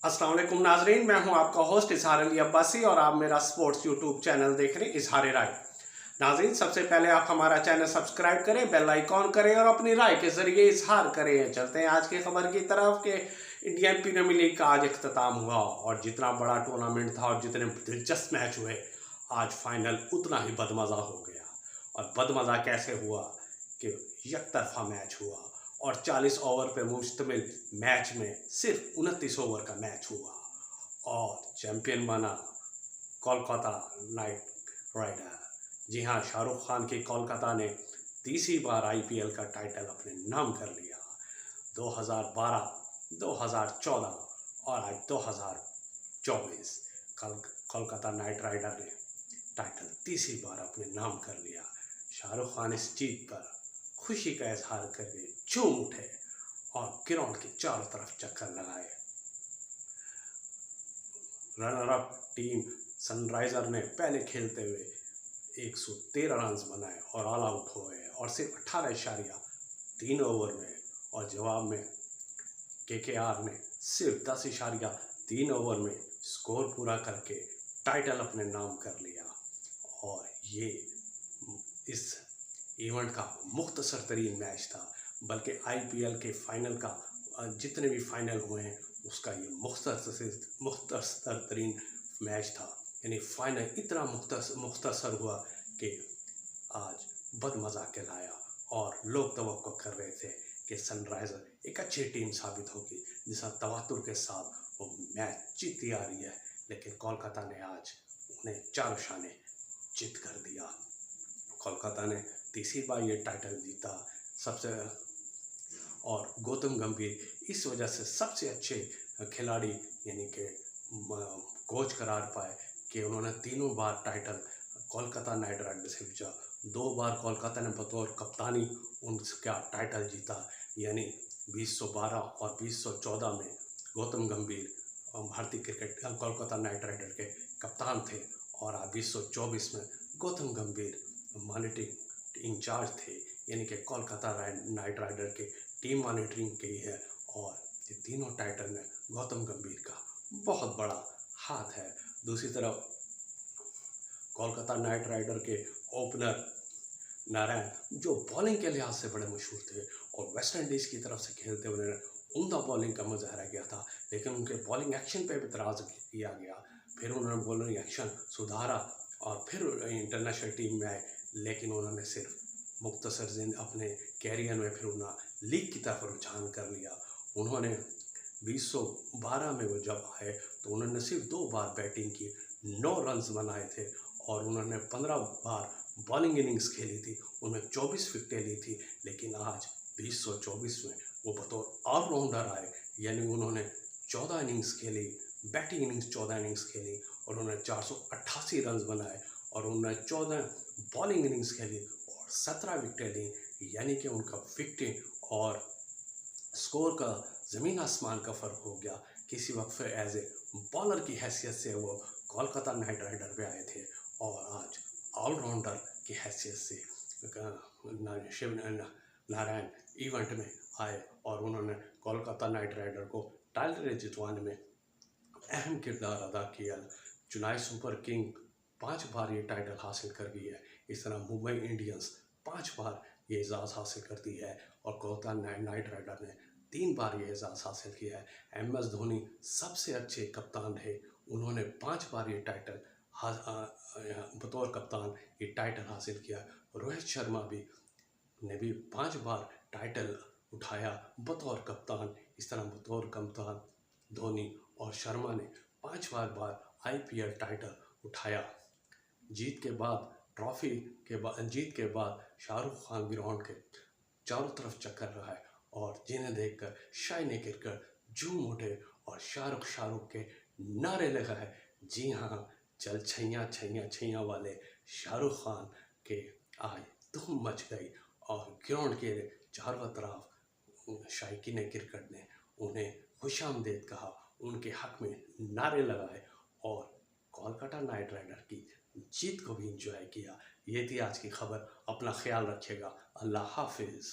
अस्सलाम वालेकुम नाजरीन, मैं हूं आपका होस्ट इजहार अली अब्बासी और आप मेरा स्पोर्ट्स यूट्यूब चैनल देख रहे हैं इजहार राय। नाजरीन, सबसे पहले आप हमारा चैनल सब्सक्राइब करें, बेल आइकॉन करें और अपनी राय के जरिए इजहार करें। चलते हैं आज की खबर की तरफ के इंडियन प्रीमियर लीग का आज इख्तिताम हुआ और जितना बड़ा टूर्नामेंट था और जितने दिलचस्प मैच हुए, आज फाइनल उतना ही बदमज़ा हो गया। और बदमज़ा कैसे हुआ कि एक तरफा मैच हुआ और 40 ओवर पर मुश्तमिल मैच में सिर्फ 29 ओवर का मैच हुआ और चैंपियन बना कोलकाता नाइट राइडर। जी हाँ, शाहरुख खान की कोलकाता ने तीसरी बार आईपीएल का टाइटल अपने नाम कर लिया। 2012, 2014 और आज 2024 कोलकाता नाइट राइडर ने टाइटल तीसरी बार अपने नाम कर लिया। शाहरुख खान इस जीत पर खुशी का इजहार करके झूम उठे और ग्राउंड के चारों तरफ चक्कर लगाए। रनर अप टीम सनराइजर ने पहले खेलते हुए 113 रन बनाए और ऑल आउट हो गए और सिर्फ 18.3 ओवर में, और जवाब में केकेआर ने सिर्फ 10.3 ओवर में स्कोर पूरा करके टाइटल अपने नाम कर लिया। और ये इस इवेंट का मुख्तसर तरीन मैच था, बल्कि आईपीएल के फाइनल का जितने भी फाइनल हुए हैं उसका ये मुख्तसर तरीन मैच था। यानी फाइनल इतना मुख्तसर हुआ कि आज बदमज़ा कहलाया और लोग तवक्को कर रहे थे कि सनराइज़र एक अच्छी टीम साबित होगी जिसका तवातुर के साथ वो मैच जीतती आ रही है, लेकिन कोलकाता ने आज उन्हें चारों शाने जीत कर दिया। कोलकाता ने तीसरी बार ये टाइटल जीता सबसे, और गौतम गंभीर इस वजह से सबसे अच्छे खिलाड़ी यानी कि कोच करार पाए कि उन्होंने तीनों बार टाइटल कोलकाता नाइट राइडर से जीता। 2 बार कोलकाता ने बतौर कप्तानी उनका टाइटल जीता, यानी 2012 और 2014 में गौतम गंभीर भारतीय क्रिकेट कोलकाता नाइट राइडर के कप्तान थे और 2024 में गौतम गंभीर मॉनिटरिंग इंचार्ज थे, यानी कि कोलकाता नाइट राइडर के टीम मॉनिटरिंग की है। और ये तीनों टाइटल में गौतम गंभीर का बहुत बड़ा हाथ है। दूसरी तरफ कोलकाता नाइट राइडर के ओपनर नारायण जो बॉलिंग के लिहाज से बड़े मशहूर थे और वेस्ट इंडीज़ की तरफ से खेलते हुए उम्दा बॉलिंग का मुजाहरा किया था, लेकिन उनके बॉलिंग एक्शन पे भी इतराज़ किया गया। फिर उन्होंने बॉलिंग एक्शन सुधारा और फिर इंटरनेशनल टीम में आए, लेकिन उन्होंने सिर्फ मुख्तसर अपने कैरियर में फिर उन्होंने लीग की तरफ रुझान कर लिया। उन्होंने 2012 में वो जब आए तो उन्होंने सिर्फ 2 बार बैटिंग की, 9 रन्स बनाए थे और उन्होंने 15 बार बॉलिंग इनिंग्स खेली थी, उन्होंने 24 विकेटें ली थी। लेकिन आज 2024 में वो बतौर ऑलराउंडर आए, यानी उन्होंने 14 इनिंग्स खेली, बैटिंग इनिंग्स 14 इनिंग्स खेली और उन्होंने 488 रन बनाए और उन्होंने 14 बॉलिंग इनिंग्स खेली और 17 विकेटें ली, यानी कि उनका विकेट और स्कोर का ज़मीन आसमान का फ़र्क हो गया। किसी वक्त फिर एज ए बॉलर की हैसियत से वो कोलकाता नाइट राइडर पे आए थे और आज ऑलराउंडर की हैसियत से शिव नारायण इवेंट में आए और उन्होंने कोलकाता नाइट राइडर को टाइटल जितवाने में अहम किरदार अदा किया। चेन्नई सुपर किंग 5 बार ये टाइटल हासिल कर गई है। इस तरह मुंबई इंडियंस 5 बार ये एजाज़ हासिल करती है और कोलकाता नाइट राइडर ने 3 बार ये एजाज़ हासिल किया है। MS धोनी सबसे अच्छे कप्तान है, उन्होंने 5 बार ये टाइटल बतौर कप्तान ये टाइटल हासिल किया। रोहित शर्मा ने भी 5 बार टाइटल उठाया बतौर कप्तान। इस तरह बतौर कप्तान धोनी और शर्मा ने 5 बार आईपीएल टाइटल उठाया। जीत के बाद शाहरुख खान ग्राउंड के चारों तरफ चक्कर लगाए और जिन्हें देखकर शाइनी क्रिकेट झूम उठे और शाहरुख के नारे लगाए। जी हाँ, चल छैया छैया छैया वाले शाहरुख खान के आज धूम मच गई और ग्राउंड के चारों तरफ शाइकीन क्रिकेट ने उन्हें खुशामदीद कहा, उनके हक में नारे लगाए और कोलकाता नाइट राइडर की जीत को भी इंजॉय किया। ये थी आज की खबर। अपना ख्याल रखिएगा। अल्लाह हाफिज़।